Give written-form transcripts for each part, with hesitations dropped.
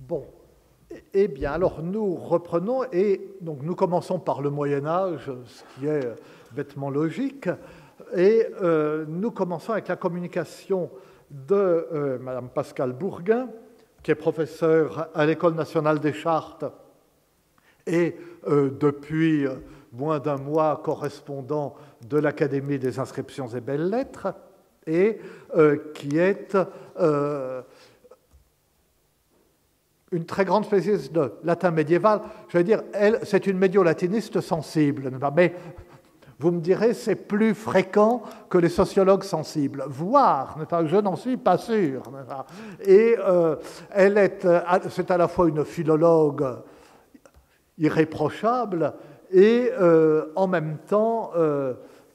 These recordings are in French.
Bon, eh bien, alors nous reprenons et donc nous commençons par le Moyen-Âge, ce qui est bêtement logique, et nous commençons avec la communication de Madame Pascale Bourgain, qui est professeure à l'École nationale des Chartes et depuis moins d'un mois correspondant de l'Académie des inscriptions et belles-lettres, et qui est une très grande spécialiste de latin médiéval. Je veux dire, elle, c'est une médio-latiniste sensible, mais vous me direz, c'est plus fréquent que les sociologues sensibles, voire, je n'en suis pas sûr. Et c'est à la fois une philologue irréprochable et en même temps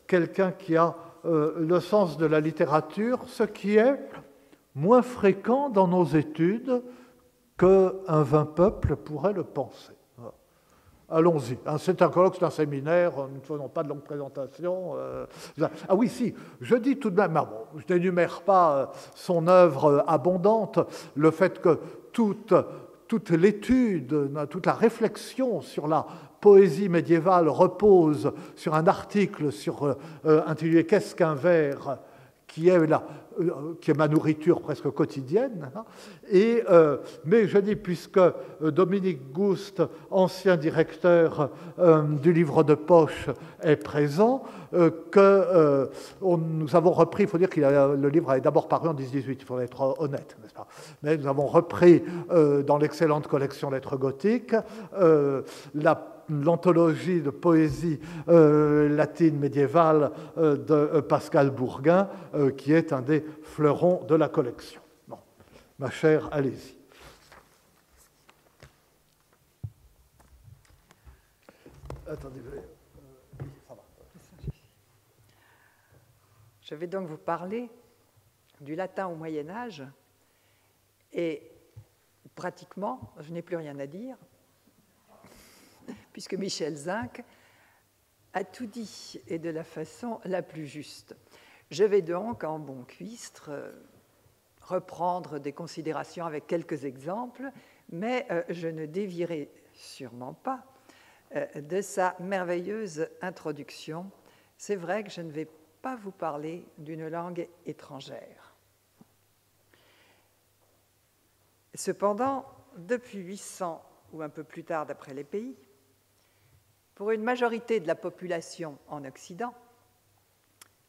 quelqu'un qui a le sens de la littérature, ce qui est moins fréquent dans nos études qu'un vain peuple pourrait le penser. Allons-y. C'est un colloque, c'est un séminaire, nous ne faisons pas de longue présentation. Ah oui, si, je dis tout de même, bon, je n'énumère pas son œuvre abondante, le fait que toute l'étude, toute la réflexion sur la poésie médiévale repose sur un article intitulé « Qu'est-ce qu'un vers ?» qui est ma nourriture presque quotidienne. Mais je dis, puisque Dominique Gouste, ancien directeur du livre de poche, est présent, que nous avons repris, il faut dire que le livre est d'abord paru en 1818, il faut être honnête, n'est-ce pas? Mais nous avons repris dans l'excellente collection Lettres gothiques l'anthologie de poésie latine médiévale de Pascale Bourgain, qui est un des fleurons de la collection. Bon, ma chère, allez-y. Attendez, ça va. Je vais donc vous parler du latin au Moyen-Âge, et pratiquement, je n'ai plus rien à dire, puisque Michel Zinc a tout dit, et de la façon la plus juste. Je vais donc, en bon cuistre, reprendre des considérations avec quelques exemples, mais je ne dévierai sûrement pas de sa merveilleuse introduction. C'est vrai que je ne vais pas vous parler d'une langue étrangère. Cependant, depuis 800 ou un peu plus tard d'après les pays, pour une majorité de la population en Occident,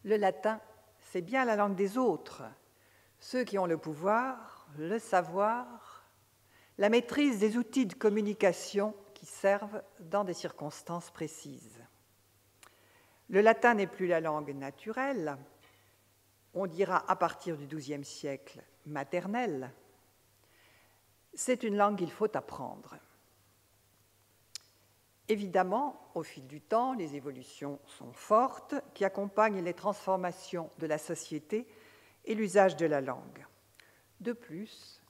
le latin, c'est bien la langue des autres, ceux qui ont le pouvoir, le savoir, la maîtrise des outils de communication qui servent dans des circonstances précises. Le latin n'est plus la langue naturelle, on dira à partir du XIIe siècle maternelle. C'est une langue qu'il faut apprendre. Évidemment, au fil du temps, les évolutions sont fortes qui accompagnent les transformations de la société et l'usage de la langue. De plus,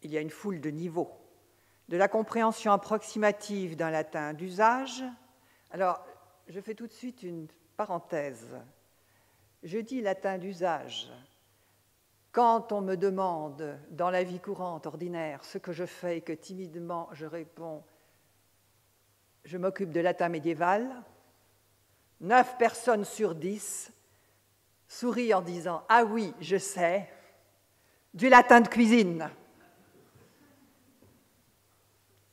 il y a une foule de niveaux, de la compréhension approximative d'un latin d'usage. Alors, je fais tout de suite une parenthèse. Je dis latin d'usage. Quand on me demande dans la vie courante, ordinaire, ce que je fais et que timidement je réponds « je m'occupe de latin médiéval », 9 personnes sur 10 sourient en disant « ah oui, je sais, du latin de cuisine ».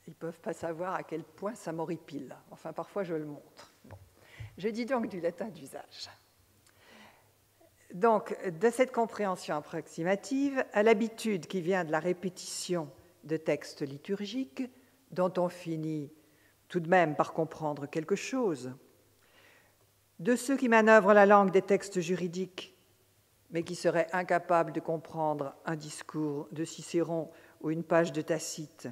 Ils ne peuvent pas savoir à quel point ça m'horripile. Enfin, parfois, je le montre. Bon. Je dis donc du latin d'usage. Donc, de cette compréhension approximative à l'habitude qui vient de la répétition de textes liturgiques, dont on finit tout de même par comprendre quelque chose, de ceux qui manœuvrent la langue des textes juridiques, mais qui seraient incapables de comprendre un discours de Cicéron ou une page de Tacite,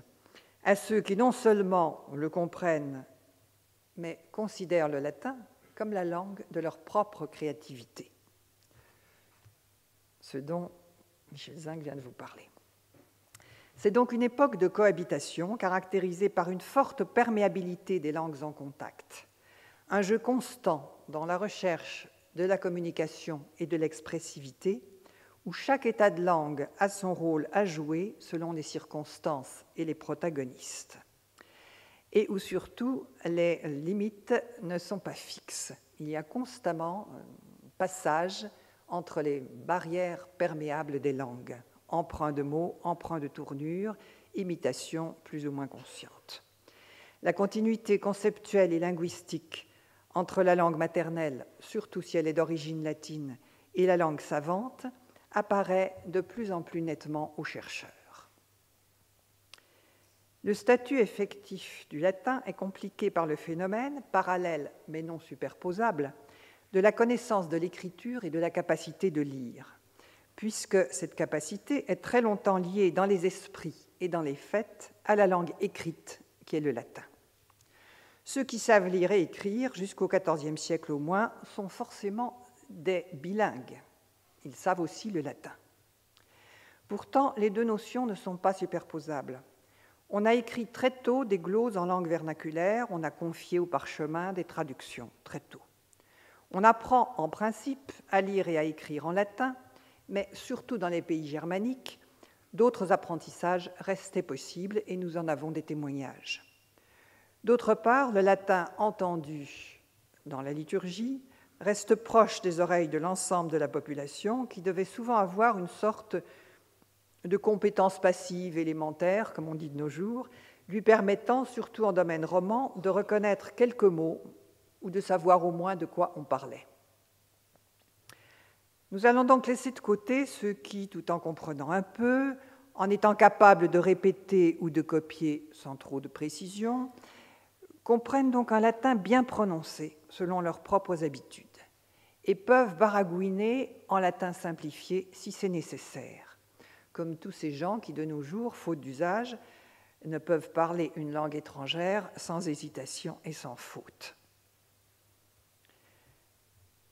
à ceux qui non seulement le comprennent, mais considèrent le latin comme la langue de leur propre créativité. Ce dont Michel Zinc vient de vous parler. C'est donc une époque de cohabitation caractérisée par une forte perméabilité des langues en contact, un jeu constant dans la recherche de la communication et de l'expressivité, où chaque état de langue a son rôle à jouer selon les circonstances et les protagonistes, et où surtout les limites ne sont pas fixes. Il y a constamment un passage entre les barrières perméables des langues, emprunt de mots, emprunt de tournures, imitation plus ou moins consciente. La continuité conceptuelle et linguistique entre la langue maternelle, surtout si elle est d'origine latine, et la langue savante apparaît de plus en plus nettement aux chercheurs. Le statut effectif du latin est compliqué par le phénomène, parallèle mais non superposable, de la connaissance de l'écriture et de la capacité de lire, puisque cette capacité est très longtemps liée dans les esprits et dans les faits à la langue écrite, qui est le latin. Ceux qui savent lire et écrire, jusqu'au XIVe siècle au moins, sont forcément des bilingues. Ils savent aussi le latin. Pourtant, les deux notions ne sont pas superposables. On a écrit très tôt des gloses en langue vernaculaire, on a confié au parchemin des traductions très tôt. On apprend en principe à lire et à écrire en latin, mais surtout dans les pays germaniques, d'autres apprentissages restaient possibles et nous en avons des témoignages. D'autre part, le latin entendu dans la liturgie reste proche des oreilles de l'ensemble de la population qui devait souvent avoir une sorte de compétence passive élémentaire, comme on dit de nos jours, lui permettant, surtout en domaine roman, de reconnaître quelques mots ou de savoir au moins de quoi on parlait. Nous allons donc laisser de côté ceux qui, tout en comprenant un peu, en étant capables de répéter ou de copier sans trop de précision, comprennent donc un latin bien prononcé selon leurs propres habitudes et peuvent baragouiner en latin simplifié si c'est nécessaire, comme tous ces gens qui, de nos jours, faute d'usage, ne peuvent parler une langue étrangère sans hésitation et sans faute.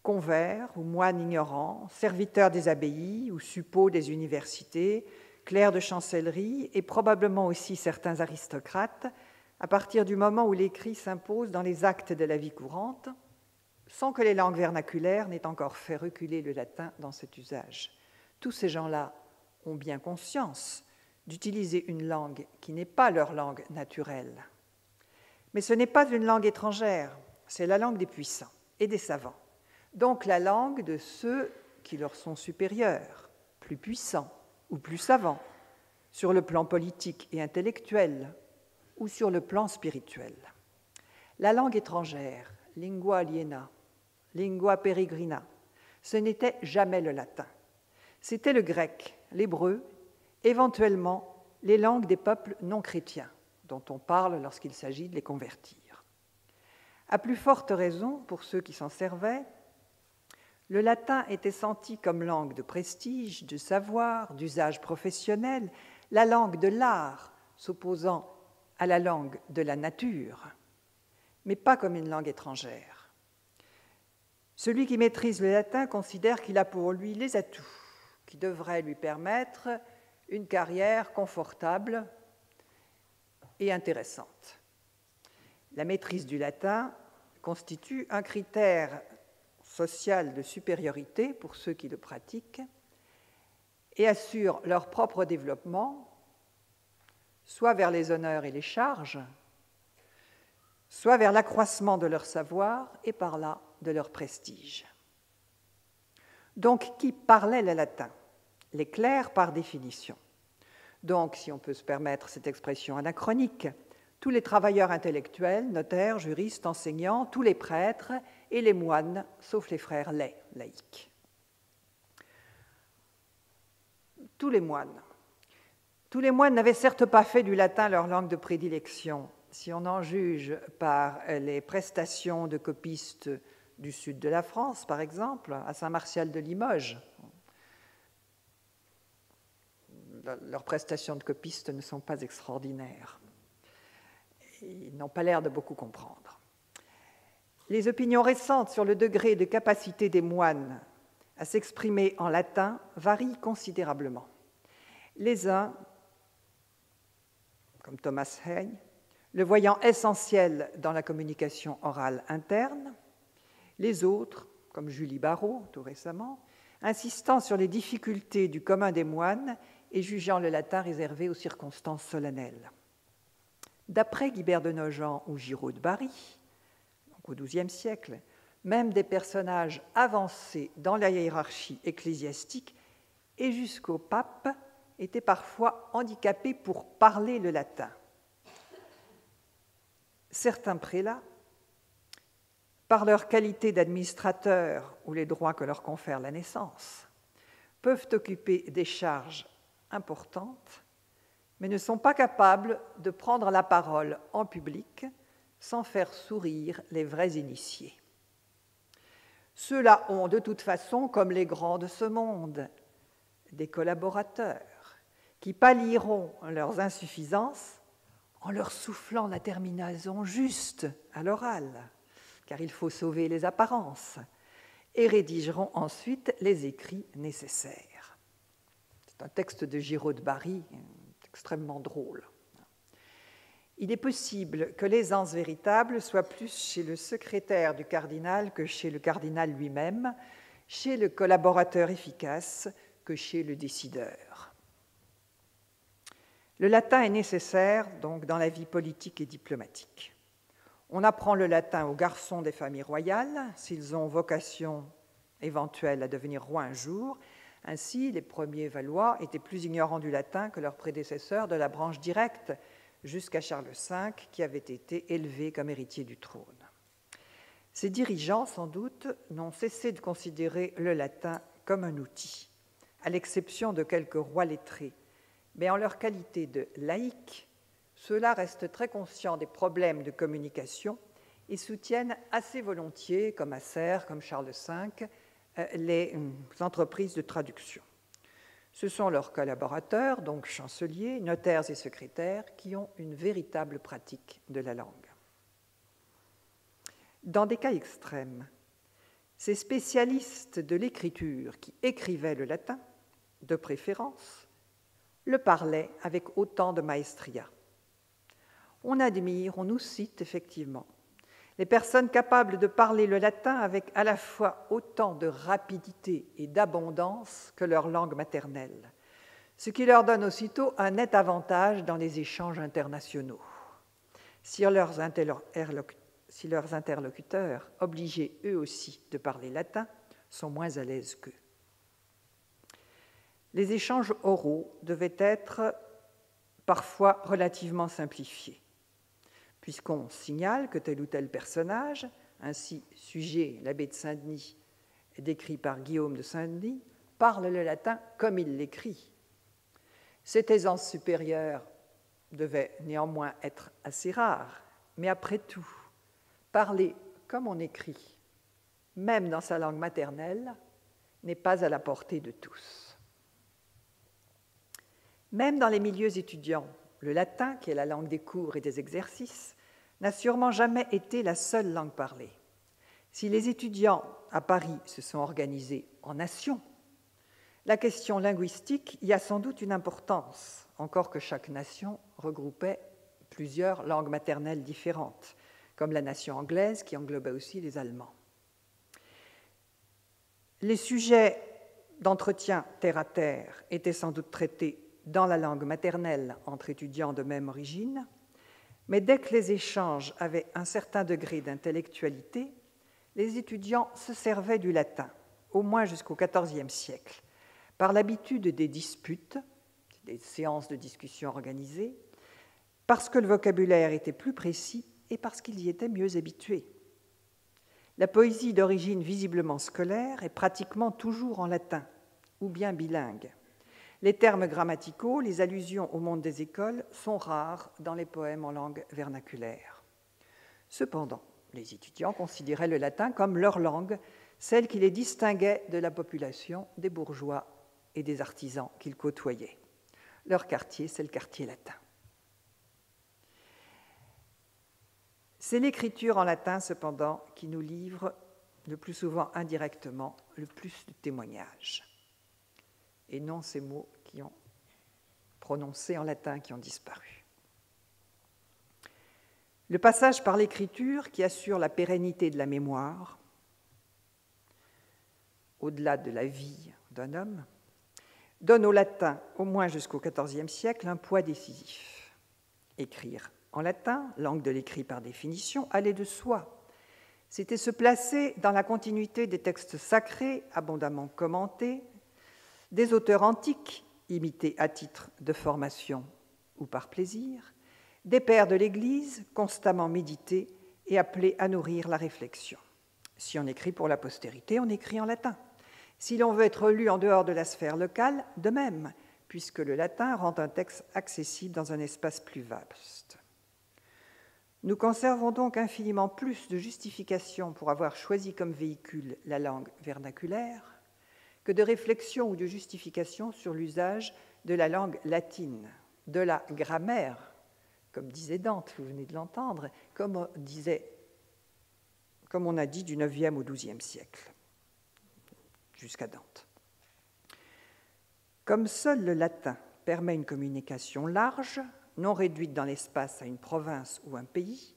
Convers ou moines ignorants, serviteurs des abbayes ou suppôts des universités, clercs de chancellerie et probablement aussi certains aristocrates, à partir du moment où l'écrit s'impose dans les actes de la vie courante, sans que les langues vernaculaires n'aient encore fait reculer le latin dans cet usage. Tous ces gens-là ont bien conscience d'utiliser une langue qui n'est pas leur langue naturelle. Mais ce n'est pas une langue étrangère, c'est la langue des puissants et des savants. Donc la langue de ceux qui leur sont supérieurs, plus puissants ou plus savants, sur le plan politique et intellectuel ou sur le plan spirituel. La langue étrangère, lingua aliena, lingua peregrina, ce n'était jamais le latin. C'était le grec, l'hébreu, éventuellement les langues des peuples non chrétiens, dont on parle lorsqu'il s'agit de les convertir. À plus forte raison, pour ceux qui s'en servaient, le latin était senti comme langue de prestige, de savoir, d'usage professionnel, la langue de l'art s'opposant à la langue de la nature, mais pas comme une langue étrangère. Celui qui maîtrise le latin considère qu'il a pour lui les atouts qui devraient lui permettre une carrière confortable et intéressante. La maîtrise du latin constitue un critère social de supériorité pour ceux qui le pratiquent et assure leur propre développement, soit vers les honneurs et les charges, soit vers l'accroissement de leur savoir et par là de leur prestige. Donc, qui parlait le latin? Les clercs par définition. Donc, si on peut se permettre cette expression anachronique, tous les travailleurs intellectuels, notaires, juristes, enseignants, tous les prêtres et les moines, sauf les frères laïcs. Tous les moines. Tous les moines n'avaient certes pas fait du latin leur langue de prédilection, si on en juge par les prestations de copistes du sud de la France, par exemple, à Saint-Martial de Limoges. Leurs prestations de copistes ne sont pas extraordinaires. Ils n'ont pas l'air de beaucoup comprendre. Les opinions récentes sur le degré de capacité des moines à s'exprimer en latin varient considérablement. Les uns, comme Thomas Hay, le voyant essentiel dans la communication orale interne, les autres, comme Julie Barrault, tout récemment, insistant sur les difficultés du commun des moines et jugeant le latin réservé aux circonstances solennelles. D'après Guibert de Nogent ou Giraud de Bari, donc au XIIe siècle, même des personnages avancés dans la hiérarchie ecclésiastique et jusqu'au pape étaient parfois handicapés pour parler le latin. Certains prélats, par leur qualité d'administrateur ou les droits que leur confère la naissance, peuvent occuper des charges importantes, mais ne sont pas capables de prendre la parole en public sans faire sourire les vrais initiés. Ceux-là ont de toute façon, comme les grands de ce monde, des collaborateurs qui pallieront leurs insuffisances en leur soufflant la terminaison juste à l'oral, car il faut sauver les apparences, et rédigeront ensuite les écrits nécessaires. C'est un texte de Giraud de Bari, extrêmement drôle. Il est possible que l'aisance véritable soit plus chez le secrétaire du cardinal que chez le cardinal lui-même, chez le collaborateur efficace que chez le décideur. Le latin est nécessaire donc dans la vie politique et diplomatique. On apprend le latin aux garçons des familles royales s'ils ont vocation éventuelle à devenir rois un jour. Ainsi, les premiers Valois étaient plus ignorants du latin que leurs prédécesseurs de la branche directe, jusqu'à Charles V, qui avait été élevé comme héritier du trône. Ces dirigeants, sans doute, n'ont cessé de considérer le latin comme un outil, à l'exception de quelques rois lettrés. Mais en leur qualité de laïcs, ceux-là restent très conscients des problèmes de communication et soutiennent assez volontiers, comme Acer, comme Charles V, les entreprises de traduction. Ce sont leurs collaborateurs, donc chanceliers, notaires et secrétaires, qui ont une véritable pratique de la langue. Dans des cas extrêmes, ces spécialistes de l'écriture qui écrivaient le latin, de préférence, le parlaient avec autant de maestria. On admire, on nous cite effectivement les personnes capables de parler le latin avec à la fois autant de rapidité et d'abondance que leur langue maternelle, ce qui leur donne aussitôt un net avantage dans les échanges internationaux. Si leurs interlocuteurs, obligés eux aussi de parler latin, sont moins à l'aise qu'eux. Les échanges oraux devaient être parfois relativement simplifiés, puisqu'on signale que tel ou tel personnage, ainsi Suger, l'abbé de Saint-Denis, décrit par Guillaume de Saint-Denis, parle le latin comme il l'écrit. Cette aisance supérieure devait néanmoins être assez rare, mais après tout, parler comme on écrit, même dans sa langue maternelle, n'est pas à la portée de tous. Même dans les milieux étudiants, le latin, qui est la langue des cours et des exercices, n'a sûrement jamais été la seule langue parlée. Si les étudiants à Paris se sont organisés en nations, la question linguistique y a sans doute une importance, encore que chaque nation regroupait plusieurs langues maternelles différentes, comme la nation anglaise qui englobait aussi les Allemands. Les sujets d'entretien terre à terre étaient sans doute traités dans la langue maternelle entre étudiants de même origine, mais dès que les échanges avaient un certain degré d'intellectualité, les étudiants se servaient du latin, au moins jusqu'au XIVe siècle, par l'habitude des disputes, des séances de discussion organisées, parce que le vocabulaire était plus précis et parce qu'ils y étaient mieux habitués. La poésie d'origine visiblement scolaire est pratiquement toujours en latin, ou bien bilingue. Les termes grammaticaux, les allusions au monde des écoles sont rares dans les poèmes en langue vernaculaire. Cependant, les étudiants considéraient le latin comme leur langue, celle qui les distinguait de la population, des bourgeois et des artisans qu'ils côtoyaient. Leur quartier, c'est le quartier latin. C'est l'écriture en latin, cependant, qui nous livre, le plus souvent indirectement, le plus de témoignages. Et non ces mots qui ont prononcés en latin qui ont disparu. Le passage par l'écriture qui assure la pérennité de la mémoire, au-delà de la vie d'un homme, donne au latin, au moins jusqu'au XIVe siècle, un poids décisif. Écrire en latin, langue de l'écrit par définition, allait de soi. C'était se placer dans la continuité des textes sacrés, abondamment commentés, des auteurs antiques, imités à titre de formation ou par plaisir, des pères de l'Église, constamment médités et appelés à nourrir la réflexion. Si on écrit pour la postérité, on écrit en latin. Si l'on veut être lu en dehors de la sphère locale, de même, puisque le latin rend un texte accessible dans un espace plus vaste. Nous conservons donc infiniment plus de justifications pour avoir choisi comme véhicule la langue vernaculaire que de réflexion ou de justification sur l'usage de la langue latine, de la grammaire, comme disait Dante, vous venez de l'entendre, comme on a dit du IXe au XIIe siècle, jusqu'à Dante. Comme seul le latin permet une communication large, non réduite dans l'espace à une province ou un pays,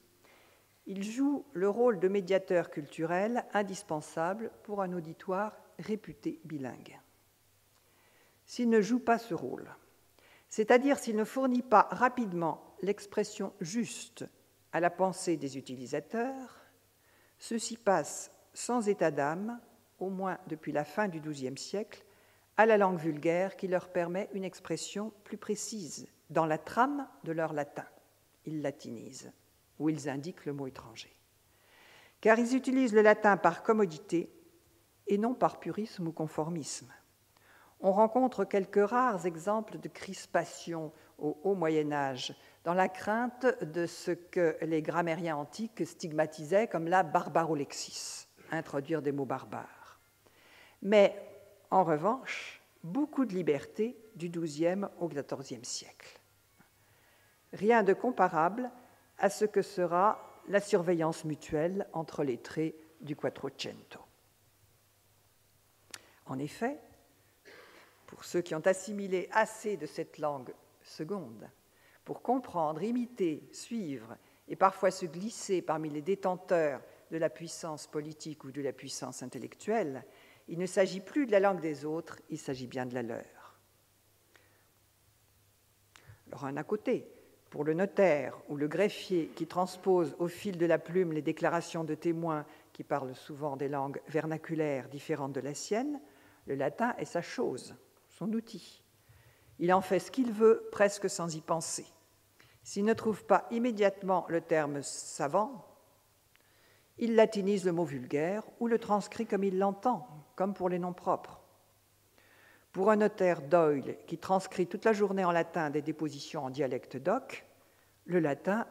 il joue le rôle de médiateur culturel indispensable pour un auditoire réputé bilingue. S'il ne joue pas ce rôle, c'est-à-dire s'il ne fournit pas rapidement l'expression juste à la pensée des utilisateurs, ceux-ci passent sans état d'âme, au moins depuis la fin du XIIe siècle, à la langue vulgaire qui leur permet une expression plus précise dans la trame de leur latin. Ils latinisent, ou ils indiquent le mot étranger. Car ils utilisent le latin par commodité et non par purisme ou conformisme. On rencontre quelques rares exemples de crispation au haut Moyen-Âge, dans la crainte de ce que les grammairiens antiques stigmatisaient comme la barbarolexis, introduire des mots barbares. Mais, en revanche, beaucoup de liberté du XIIe au XIVe siècle. Rien de comparable à ce que sera la surveillance mutuelle entre les traits du Quattrocento. En effet, pour ceux qui ont assimilé assez de cette langue seconde, pour comprendre, imiter, suivre et parfois se glisser parmi les détenteurs de la puissance politique ou de la puissance intellectuelle, il ne s'agit plus de la langue des autres, il s'agit bien de la leur. Alors, un à côté, pour le notaire ou le greffier qui transpose au fil de la plume les déclarations de témoins qui parlent souvent des langues vernaculaires différentes de la sienne, le latin est sa chose, son outil. Il en fait ce qu'il veut, presque sans y penser. S'il ne trouve pas immédiatement le terme savant, il latinise le mot vulgaire ou le transcrit comme il l'entend, comme pour les noms propres. Pour un notaire Doyle qui transcrit toute la journée en latin des dépositions en dialecte d'oc, le latin,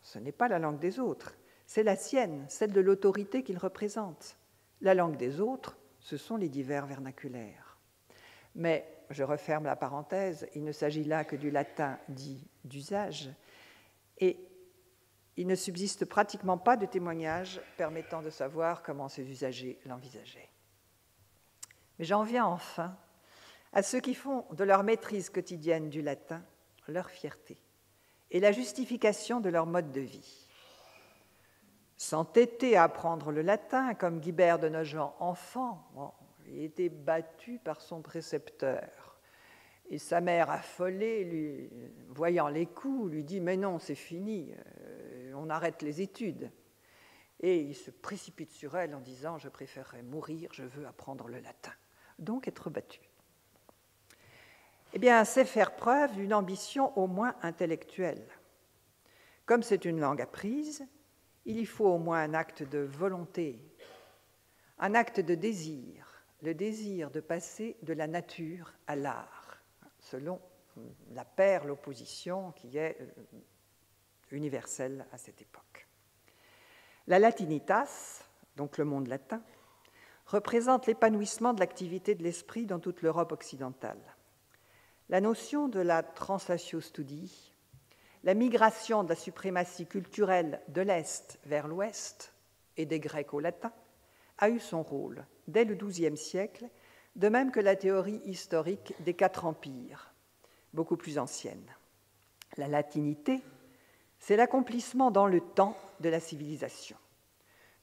ce n'est pas la langue des autres, c'est la sienne, celle de l'autorité qu'il représente. La langue des autres, ce sont les divers vernaculaires. Mais, je referme la parenthèse, il ne s'agit là que du latin dit d'usage, et il ne subsiste pratiquement pas de témoignages permettant de savoir comment ces usagers l'envisageaient. Mais j'en viens enfin à ceux qui font de leur maîtrise quotidienne du latin leur fierté et la justification de leur mode de vie. S'entêter à apprendre le latin, comme Guibert de Nogent, enfant, il était battu par son précepteur. Et sa mère, affolée, voyant les coups, lui dit « Mais non, c'est fini, on arrête les études. » Et il se précipite sur elle en disant « Je préférerais mourir, je veux apprendre le latin. » Donc être battu. Eh bien, c'est faire preuve d'une ambition au moins intellectuelle. Comme c'est une langue apprise, il y faut au moins un acte de volonté, un acte de désir, le désir de passer de la nature à l'art, selon la paire, l'opposition qui est universelle à cette époque. La latinitas, donc le monde latin, représente l'épanouissement de l'activité de l'esprit dans toute l'Europe occidentale. La notion de la translatio studi, la migration de la suprématie culturelle de l'Est vers l'Ouest et des Grecs au latin, a eu son rôle dès le XIIe siècle, de même que la théorie historique des 4 empires, beaucoup plus ancienne. La latinité, c'est l'accomplissement dans le temps de la civilisation.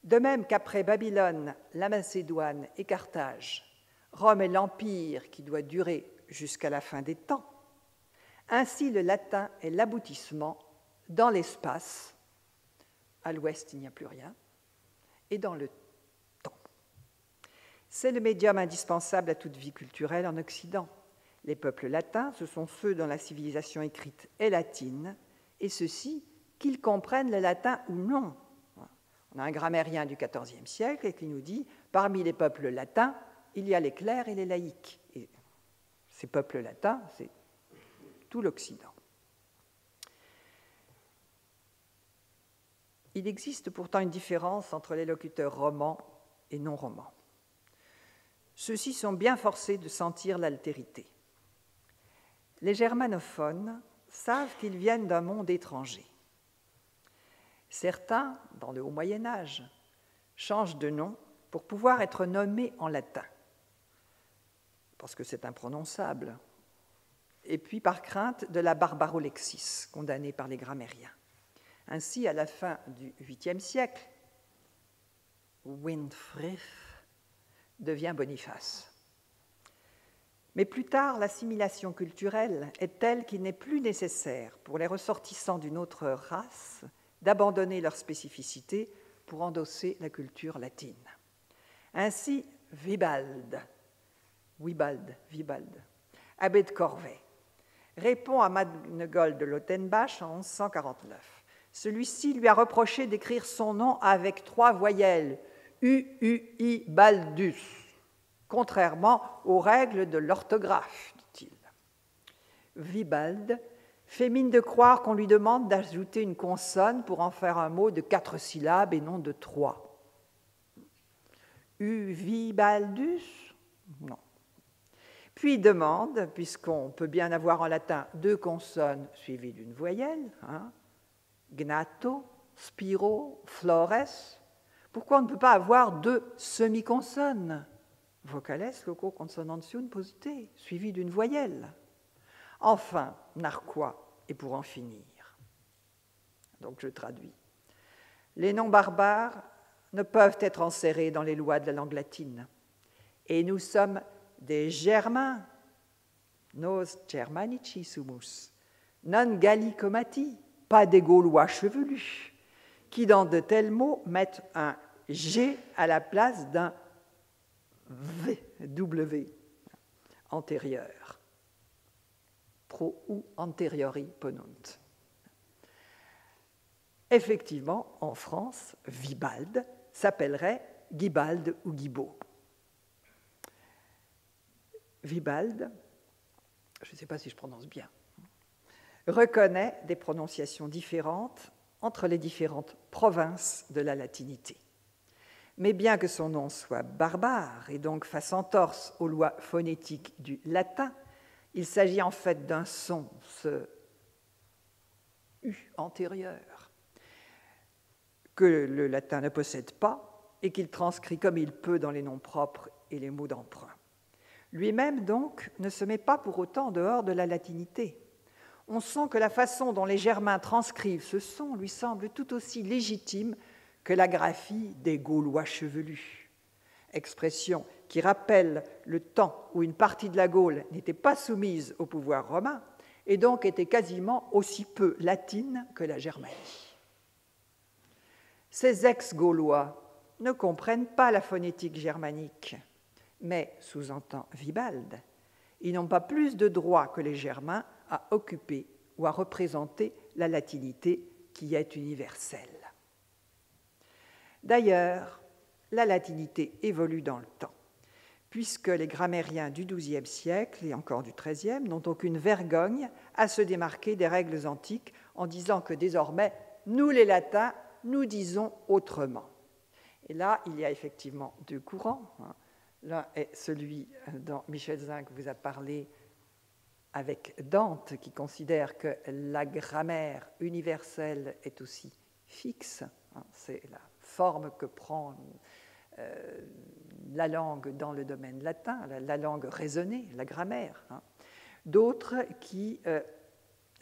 De même qu'après Babylone, la Macédoine et Carthage, Rome est l'empire qui doit durer jusqu'à la fin des temps. Ainsi, le latin est l'aboutissement dans l'espace. À l'ouest, il n'y a plus rien. Et dans le temps. C'est le médium indispensable à toute vie culturelle en Occident. Les peuples latins, ce sont ceux dont la civilisation écrite est latine, et ceux-ci, qu'ils comprennent le latin ou non. On a un grammairien du XIVe siècle qui nous dit « Parmi les peuples latins, il y a les clercs et les laïcs. » Et ces peuples latins, c'est tout l'Occident. Il existe pourtant une différence entre les locuteurs romans et non romans. Ceux-ci sont bien forcés de sentir l'altérité. Les germanophones savent qu'ils viennent d'un monde étranger. Certains, dans le haut Moyen-Âge, changent de nom pour pouvoir être nommés en latin, parce que c'est imprononçable, et puis par crainte de la barbarolexis, condamnée par les grammairiens. Ainsi, à la fin du VIIIe siècle, Winfrith devient Boniface. Mais plus tard, l'assimilation culturelle est telle qu'il n'est plus nécessaire pour les ressortissants d'une autre race d'abandonner leur spécificité pour endosser la culture latine. Ainsi, Wibald, abbé de Corvey, répond à Manegold de Lautenbach en 1149. Celui-ci lui a reproché d'écrire son nom avec 3 voyelles, UUI Baldus, contrairement aux règles de l'orthographe, dit-il. Wibald fait mine de croire qu'on lui demande d'ajouter une consonne pour en faire un mot de 4 syllabes et non de 3. Uvibaldus? Non. Puis il demande, puisqu'on peut bien avoir en latin 2 consonnes suivies d'une voyelle, gnato, spiro, flores, pourquoi on ne peut pas avoir 2 semi-consonnes, vocales loco consonantium posite, suivies d'une voyelle? Enfin, narquois, et pour en finir. Donc je traduis. Les noms barbares ne peuvent être enserrés dans les lois de la langue latine. Et nous sommes des Germains, nos Germanici sumus, non Gallicomati, pas des Gaulois chevelus, qui dans de tels mots mettent un G à la place d'un W antérieur. Pro ou anteriori ponunt. Effectivement, en France, Wibald s'appellerait Guibald ou Guibaud. Wibald, je ne sais pas si je prononce bien, reconnaît des prononciations différentes entre les différentes provinces de la latinité. Mais bien que son nom soit barbare et donc fasse entorse aux lois phonétiques du latin, il s'agit en fait d'un son, ce U antérieur, que le latin ne possède pas et qu'il transcrit comme il peut dans les noms propres et les mots d'emprunt. Lui-même, donc, ne se met pas pour autant en dehors de la latinité. On sent que la façon dont les Germains transcrivent ce son lui semble tout aussi légitime que la graphie des Gaulois chevelus. Expression qui rappelle le temps où une partie de la Gaule n'était pas soumise au pouvoir romain et donc était quasiment aussi peu latine que la Germanie. Ces ex-Gaulois ne comprennent pas la phonétique germanique, mais, sous-entend Wibald, ils n'ont pas plus de droit que les Germains à occuper ou à représenter la latinité qui est universelle. D'ailleurs, la latinité évolue dans le temps, puisque les grammairiens du XIIe siècle et encore du XIIIe n'ont aucune vergogne à se démarquer des règles antiques en disant que désormais, nous les latins, nous disons autrement. Et là, il y a effectivement 2 courants. L'un est celui dont Michel Zinc vous a parlé avec Dante, qui considère que la grammaire universelle est aussi fixe. C'est la forme que prend la langue dans le domaine latin, la langue raisonnée, la grammaire. D'autres qui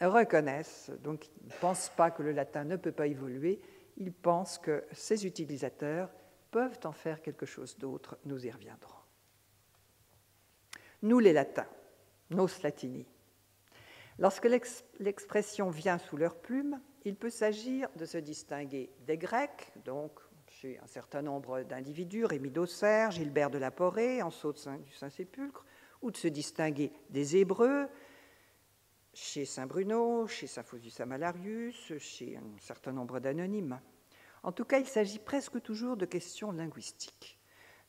reconnaissent, donc ils ne pensent pas que le latin ne peut pas évoluer, ils pensent que ses utilisateurs peuvent en faire quelque chose d'autre, nous y reviendrons. Nous les latins, nos latini. Lorsque l'expression vient sous leur plume, il peut s'agir de se distinguer des Grecs, donc chez un certain nombre d'individus, Rémy d'Auxerre, Gilbert de la Porée, en sceau du Saint-Sépulcre, ou de se distinguer des Hébreux, chez Saint Bruno, chez Saint Faustus Amalarius, chez un certain nombre d'anonymes. En tout cas, il s'agit presque toujours de questions linguistiques,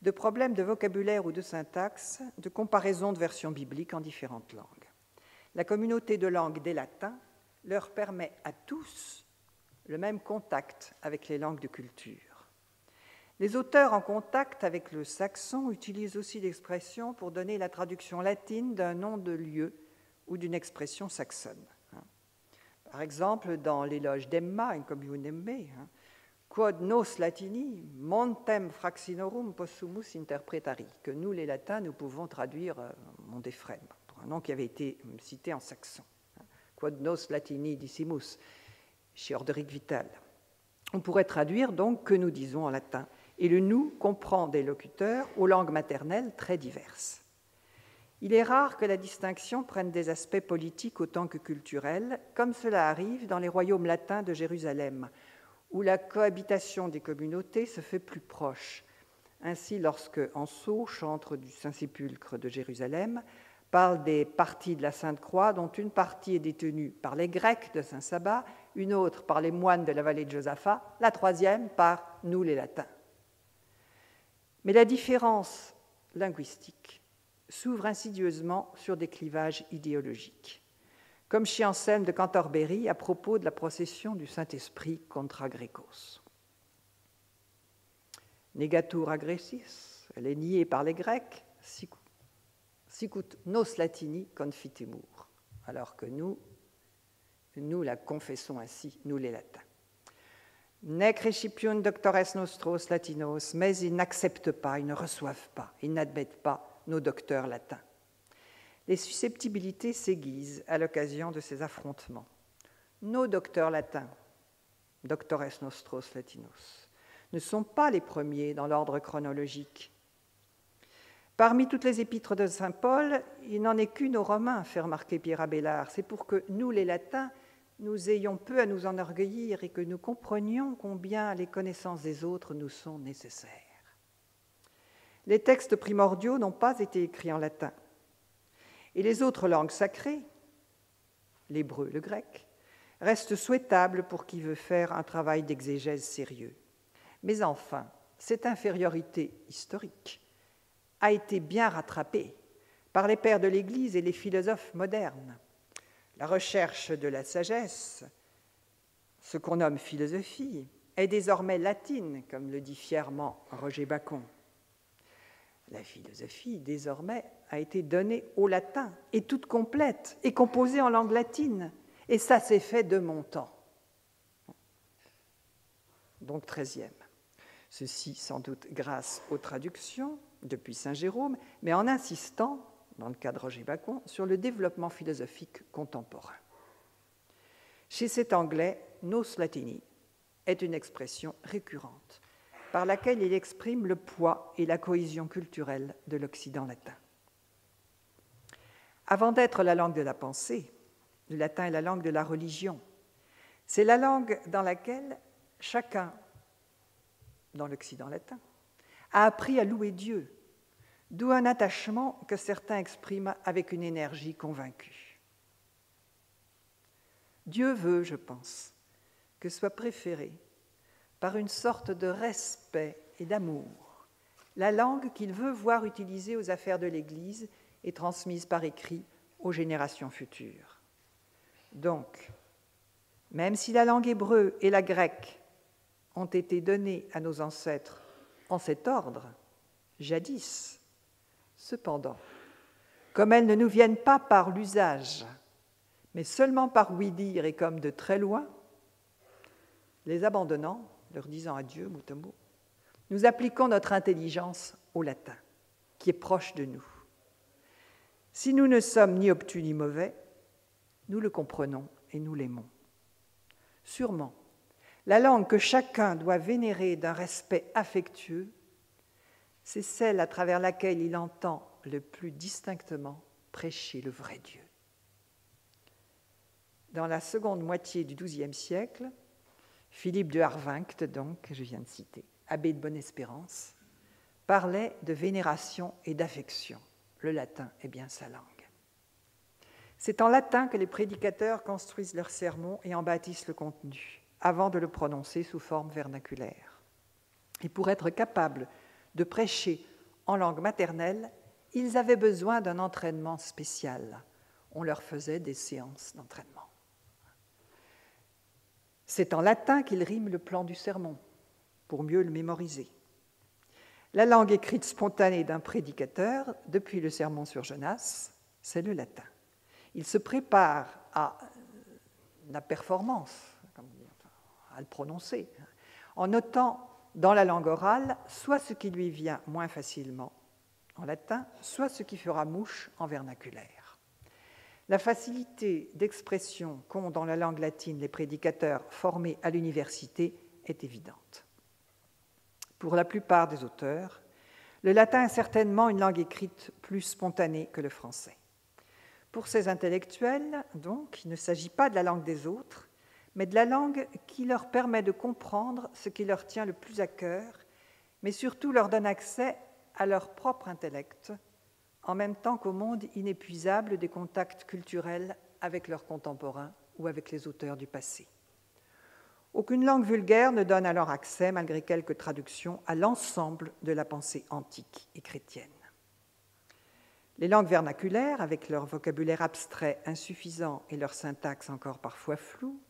de problèmes de vocabulaire ou de syntaxe, de comparaison de versions bibliques en différentes langues. La communauté de langue des latins leur permet à tous le même contact avec les langues de culture. Les auteurs en contact avec le saxon utilisent aussi l'expression pour donner la traduction latine d'un nom de lieu ou d'une expression saxonne. Par exemple, dans l'éloge d'Emma, in commune Emme, quod nos latini montem fraxinorum possumus interpretari, que nous les latins nous pouvons traduire mondefrem, un nom qui avait été cité en saxon. Quod nos latini dissimus, chez Orderic Vital. On pourrait traduire donc que nous disons en latin, et le nous comprend des locuteurs aux langues maternelles très diverses. Il est rare que la distinction prenne des aspects politiques autant que culturels, comme cela arrive dans les royaumes latins de Jérusalem, où la cohabitation des communautés se fait plus proche. Ainsi, lorsque Anceau, chantre du Saint-Sépulcre de Jérusalem, parle des parties de la Sainte-Croix, dont une partie est détenue par les Grecs de Saint-Saba, une autre par les moines de la vallée de Josaphat, la troisième par nous les Latins. Mais la différence linguistique s'ouvre insidieusement sur des clivages idéologiques, comme chez Anselme de Cantorbéry à propos de la procession du Saint-Esprit contra Grecos. Negatur agressis, elle est niée par les Grecs, sicut nos latini confitemur, alors que nous la confessons ainsi, nous les latins. Nec recipiunt doctores nostros latinos, mais ils n'acceptent pas, ils ne reçoivent pas, ils n'admettent pas nos docteurs latins. Les susceptibilités s'aiguisent à l'occasion de ces affrontements. Nos docteurs latins, doctores nostros latinos, ne sont pas les premiers dans l'ordre chronologique. Parmi toutes les épîtres de saint Paul, il n'en est qu'une aux Romains, fait remarquer Pierre Abélard. C'est pour que nous, les latins, nous ayons peu à nous enorgueillir et que nous comprenions combien les connaissances des autres nous sont nécessaires. Les textes primordiaux n'ont pas été écrits en latin. Et les autres langues sacrées, l'hébreu, le grec, restent souhaitables pour qui veut faire un travail d'exégèse sérieux. Mais enfin, cette infériorité historique a été bien rattrapée par les pères de l'Église et les philosophes modernes. La recherche de la sagesse, ce qu'on nomme philosophie, est désormais latine, comme le dit fièrement Roger Bacon. La philosophie, désormais, a été donnée au latin, et toute complète, et composée en langue latine. Et ça s'est fait de mon temps. Donc 13e. Ceci sans doute grâce aux traductions depuis saint Jérôme, mais en insistant, dans le cas de Roger Bacon, sur le développement philosophique contemporain. Chez cet Anglais, nos latini est une expression récurrente, par laquelle il exprime le poids et la cohésion culturelle de l'Occident latin. Avant d'être la langue de la pensée, le latin est la langue de la religion. C'est la langue dans laquelle chacun, dans l'Occident latin, a appris à louer Dieu, d'où un attachement que certains expriment avec une énergie convaincue. Dieu veut, je pense, que soit préférée, par une sorte de respect et d'amour, la langue qu'il veut voir utilisée aux affaires de l'Église et transmise par écrit aux générations futures. Donc, même si la langue hébreu et la grecque ont été données à nos ancêtres en cet ordre, jadis, cependant, comme elles ne nous viennent pas par l'usage, mais seulement par ouï-dire et comme de très loin, les abandonnant, leur disant adieu, mot à mot, nous appliquons notre intelligence au latin, qui est proche de nous. Si nous ne sommes ni obtus ni mauvais, nous le comprenons et nous l'aimons. Sûrement, la langue que chacun doit vénérer d'un respect affectueux, c'est celle à travers laquelle il entend le plus distinctement prêcher le vrai Dieu. Dans la seconde moitié du XIIe siècle, Philippe de Harwinct, donc, que je viens de citer, abbé de Bonne-Espérance, parlait de vénération et d'affection. Le latin est bien sa langue. C'est en latin que les prédicateurs construisent leurs sermons et en bâtissent le contenu, avant de le prononcer sous forme vernaculaire. Et pour être capables de prêcher en langue maternelle, ils avaient besoin d'un entraînement spécial. On leur faisait des séances d'entraînement. C'est en latin qu'ils riment le plan du sermon, pour mieux le mémoriser. La langue écrite spontanée d'un prédicateur, depuis le sermon sur Jonas, c'est le latin. Il se prépare à la performance, à le prononcer, en notant dans la langue orale soit ce qui lui vient moins facilement en latin, soit ce qui fera mouche en vernaculaire. La facilité d'expression qu'ont dans la langue latine les prédicateurs formés à l'université est évidente. Pour la plupart des auteurs, le latin est certainement une langue écrite plus spontanée que le français. Pour ces intellectuels, donc, il ne s'agit pas de la langue des autres, mais de la langue qui leur permet de comprendre ce qui leur tient le plus à cœur, mais surtout leur donne accès à leur propre intellect, en même temps qu'au monde inépuisable des contacts culturels avec leurs contemporains ou avec les auteurs du passé. Aucune langue vulgaire ne donne alors accès, malgré quelques traductions, à l'ensemble de la pensée antique et chrétienne. Les langues vernaculaires, avec leur vocabulaire abstrait insuffisant et leur syntaxe encore parfois floue,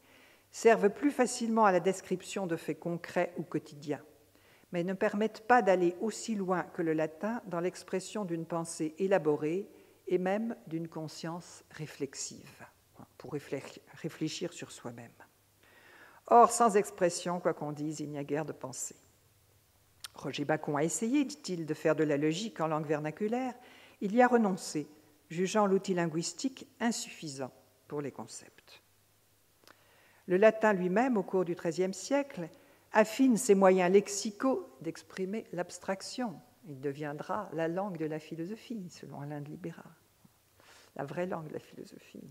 servent plus facilement à la description de faits concrets ou quotidiens, mais ne permettent pas d'aller aussi loin que le latin dans l'expression d'une pensée élaborée et même d'une conscience réflexive, pour réfléchir sur soi-même. Or, sans expression, quoi qu'on dise, il n'y a guère de pensée. Roger Bacon a essayé, dit-il, de faire de la logique en langue vernaculaire. Il y a renoncé, jugeant l'outil linguistique insuffisant pour les concepts. Le latin lui-même, au cours du XIIIe siècle, affine ses moyens lexicaux d'exprimer l'abstraction. Il deviendra la langue de la philosophie, selon Alain de Libera, la vraie langue de la philosophie.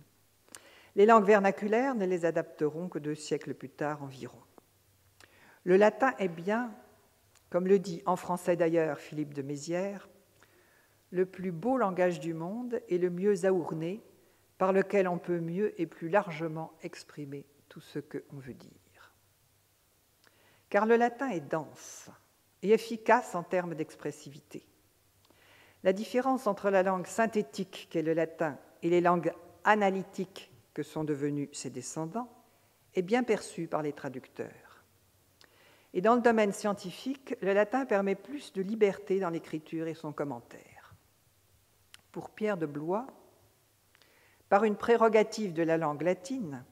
Les langues vernaculaires ne les adapteront que 2 siècles plus tard environ. Le latin est bien, comme le dit en français d'ailleurs Philippe de Mézières, le plus beau langage du monde et le mieux aourné, par lequel on peut mieux et plus largement exprimer tout ce qu'on veut dire. Car le latin est dense et efficace en termes d'expressivité. La différence entre la langue synthétique qu'est le latin et les langues analytiques que sont devenus ses descendants est bien perçue par les traducteurs. Et dans le domaine scientifique, le latin permet plus de liberté dans l'écriture et son commentaire. Pour Pierre de Blois, par une prérogative de la langue latine,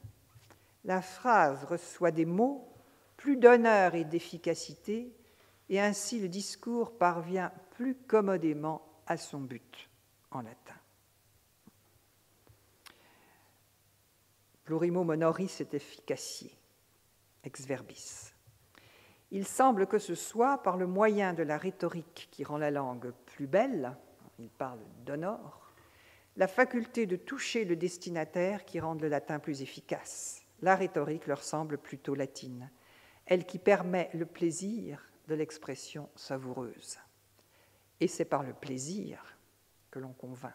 la phrase reçoit des mots plus d'honneur et d'efficacité, et ainsi le discours parvient plus commodément à son but en latin. Plurimo monoris et efficacier, ex verbis. Il semble que ce soit par le moyen de la rhétorique qui rend la langue plus belle, il parle d'honneur, la faculté de toucher le destinataire qui rend le latin plus efficace. La rhétorique leur semble plutôt latine, elle qui permet le plaisir de l'expression savoureuse. Et c'est par le plaisir que l'on convainc.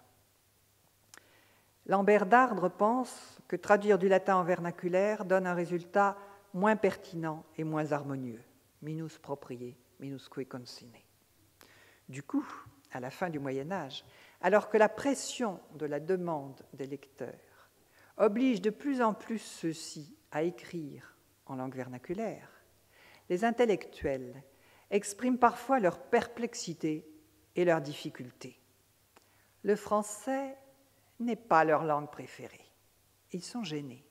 Lambert d'Ardres pense que traduire du latin en vernaculaire donne un résultat moins pertinent et moins harmonieux. Minus proprie, minusque consine. Du coup, à la fin du Moyen-Âge, alors que la pression de la demande des lecteurs oblige de plus en plus ceux-ci à écrire en langue vernaculaire, les intellectuels expriment parfois leur perplexité et leurs difficultés. Le français n'est pas leur langue préférée. Ils sont gênés.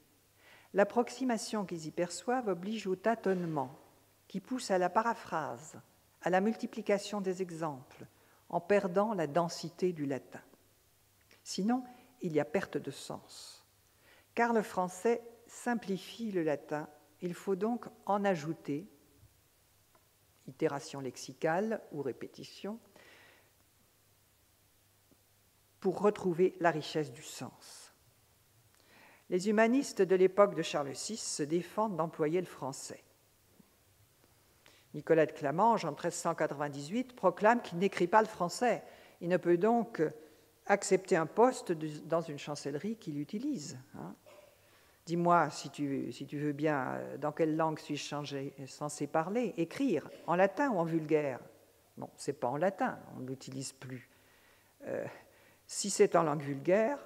L'approximation qu'ils y perçoivent oblige au tâtonnement, qui pousse à la paraphrase, à la multiplication des exemples, en perdant la densité du latin. Sinon, il y a perte de sens. Car le français simplifie le latin, il faut donc en ajouter, itération lexicale ou répétition, pour retrouver la richesse du sens. Les humanistes de l'époque de Charles VI se défendent d'employer le français. Nicolas de Clamange, en 1398, proclame qu'il n'écrit pas le français. Il ne peut donc accepter un poste dans une chancellerie qu'il utilise. Dis-moi, si tu veux bien, dans quelle langue suis-je censé parler, écrire, en latin ou en vulgaire? Bon, ce n'est pas en latin, on ne l'utilise plus. Si c'est en langue vulgaire,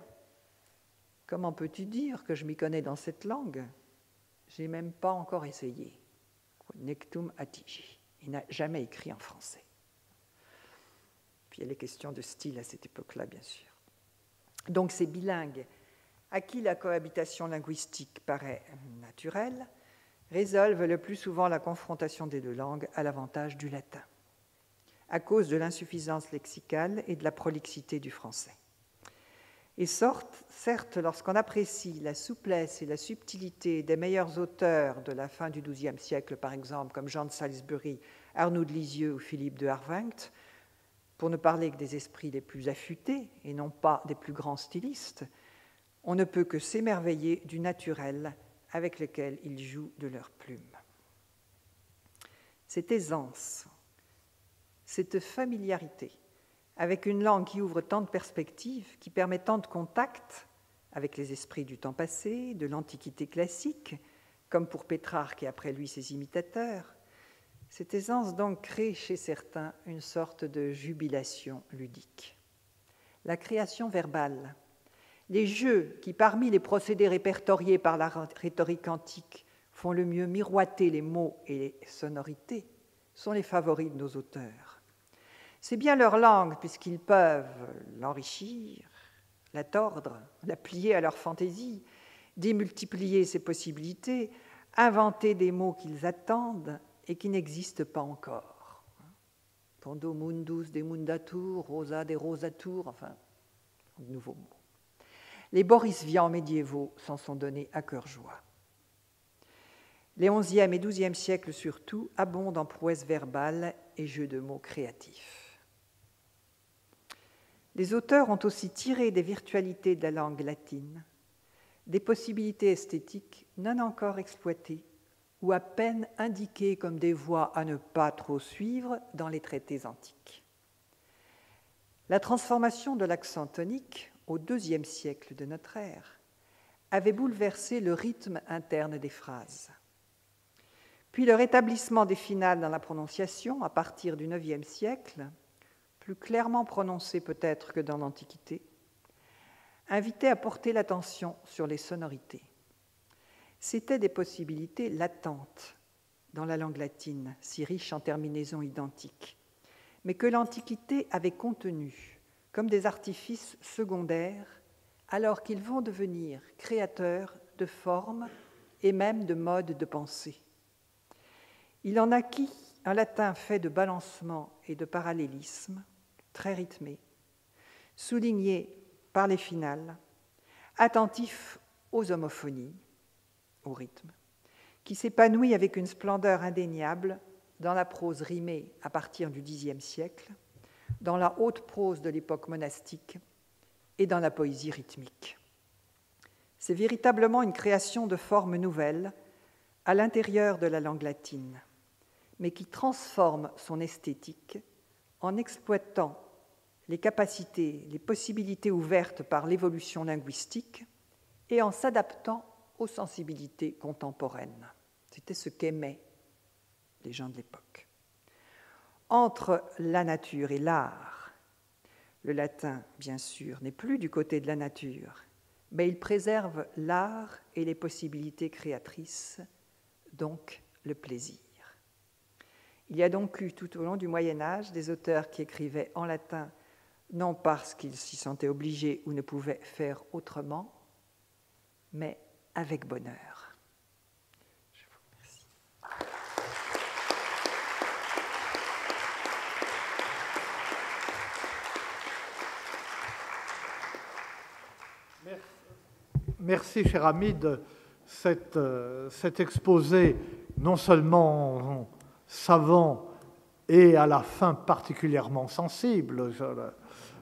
comment peux-tu dire que je m'y connais dans cette langue? Je n'ai même pas encore essayé. Nectum attigi. Il n'a jamais écrit en français. Puis il y a les questions de style à cette époque-là, bien sûr. Donc ces bilingues, à qui la cohabitation linguistique paraît naturelle, résolvent le plus souvent la confrontation des deux langues à l'avantage du latin, à cause de l'insuffisance lexicale et de la prolixité du français. Et certes, lorsqu'on apprécie la souplesse et la subtilité des meilleurs auteurs de la fin du XIIe siècle, par exemple, comme Jean de Salisbury, Arnould de Lisieux ou Philippe de Harwengt, pour ne parler que des esprits les plus affûtés et non pas des plus grands stylistes, on ne peut que s'émerveiller du naturel avec lequel ils jouent de leurs plumes. Cette aisance, cette familiarité, avec une langue qui ouvre tant de perspectives, qui permet tant de contacts avec les esprits du temps passé, de l'Antiquité classique, comme pour Pétrarque et après lui ses imitateurs, cette aisance donc crée chez certains une sorte de jubilation ludique. La création verbale, les jeux qui, parmi les procédés répertoriés par la rhétorique antique, font le mieux miroiter les mots et les sonorités, sont les favoris de nos auteurs. C'est bien leur langue, puisqu'ils peuvent l'enrichir, la tordre, la plier à leur fantaisie, démultiplier ses possibilités, inventer des mots qu'ils attendent et qui n'existent pas encore. Tondo mundus de mundatur, rosa de rosatur, enfin, de nouveaux mots. Les Boris Vian médiévaux s'en sont donnés à cœur joie. Les XIe et XIIe siècles surtout abondent en prouesses verbales et jeux de mots créatifs. Les auteurs ont aussi tiré des virtualités de la langue latine des possibilités esthétiques non encore exploitées ou à peine indiquées comme des voies à ne pas trop suivre dans les traités antiques. La transformation de l'accent tonique au IIe siècle de notre ère avait bouleversé le rythme interne des phrases. Puis le rétablissement des finales dans la prononciation à partir du IXe siècle, plus clairement prononcé peut-être que dans l'Antiquité, invitait à porter l'attention sur les sonorités. C'étaient des possibilités latentes dans la langue latine, si riche en terminaisons identiques, mais que l'Antiquité avait contenues comme des artifices secondaires, alors qu'ils vont devenir créateurs de formes et même de modes de pensée. Il en naquit un latin fait de balancement et de parallélisme, très rythmé, souligné par les finales, attentif aux homophonies, au rythme, qui s'épanouit avec une splendeur indéniable dans la prose rimée à partir du Xe siècle, dans la haute prose de l'époque monastique et dans la poésie rythmique. C'est véritablement une création de formes nouvelles à l'intérieur de la langue latine, mais qui transforme son esthétique en exploitant les capacités, les possibilités ouvertes par l'évolution linguistique et en s'adaptant aux sensibilités contemporaines. C'était ce qu'aimaient les gens de l'époque. Entre la nature et l'art, le latin, bien sûr, n'est plus du côté de la nature, mais il préserve l'art et les possibilités créatrices, donc le plaisir. Il y a donc eu tout au long du Moyen-Âge des auteurs qui écrivaient en latin, non parce qu'ils s'y sentaient obligés ou ne pouvaient faire autrement, mais avec bonheur. Je vous remercie. Merci, cher ami, de cet exposé non seulement savant et à la fin particulièrement sensible.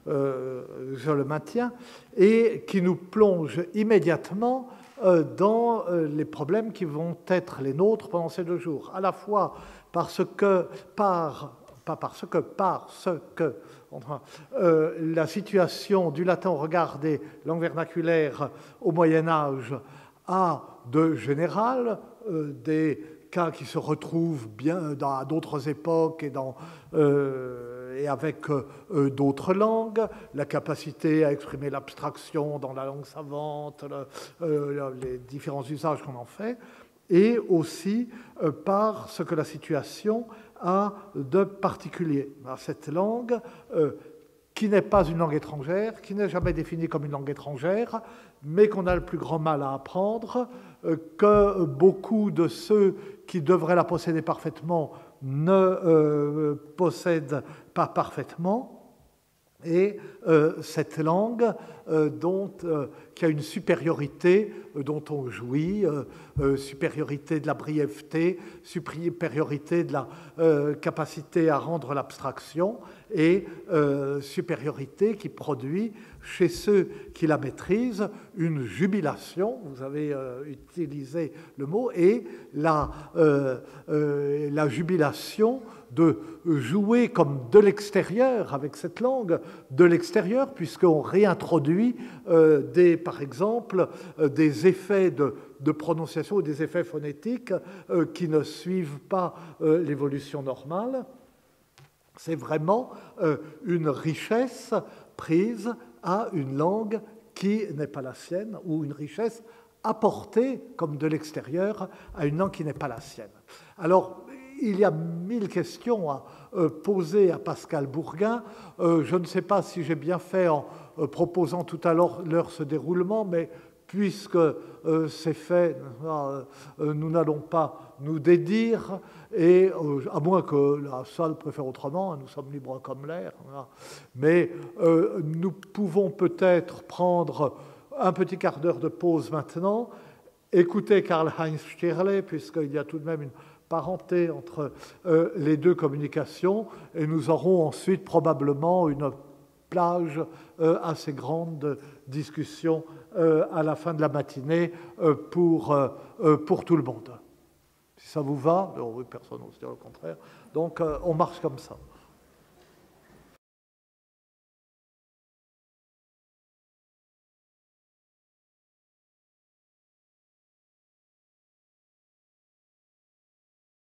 je le maintiens, et qui nous plonge immédiatement dans les problèmes qui vont être les nôtres pendant ces 2 jours, à la fois parce que la situation du latin au regard des langues vernaculaires au Moyen-Âge a de général des cas qui se retrouvent bien à d'autres époques et avec d'autres langues, la capacité à exprimer l'abstraction dans la langue savante, les différents usages qu'on en fait, et aussi par ce que la situation a de particulier. Cette langue, qui n'est pas une langue étrangère, qui n'est jamais définie comme une langue étrangère, mais qu'on a le plus grand mal à apprendre, que beaucoup de ceux qui devraient la posséder parfaitement ne possèdent pas parfaitement, et cette langue qui a une supériorité dont on jouit, supériorité de la brièveté, supériorité de la capacité à rendre l'abstraction, et supériorité qui produit chez ceux qui la maîtrisent une jubilation, vous avez utilisé le mot, et la jubilation de jouer comme de l'extérieur avec cette langue, de l'extérieur, puisqu'on réintroduit par exemple des effets de prononciation ou des effets phonétiques qui ne suivent pas l'évolution normale. C'est vraiment une richesse prise à une langue qui n'est pas la sienne, ou une richesse apportée comme de l'extérieur à une langue qui n'est pas la sienne. Alors, il y a 1000 questions à poser à Pascal Bourgain. Je ne sais pas si j'ai bien fait en proposant tout à l'heure ce déroulement, mais puisque c'est fait, nous n'allons pas nous dédire, et à moins que la salle préfère autrement, nous sommes libres comme l'air. Mais nous pouvons peut-être prendre un petit quart d'heure de pause maintenant, écouter Karl-Heinz Stierle, puisqu'il y a tout de même une parenté entre les 2 communications, et nous aurons ensuite probablement une plage assez grande de discussion à la fin de la matinée pour tout le monde. Si ça vous va, oui, personne n'ose dire le contraire, donc on marche comme ça.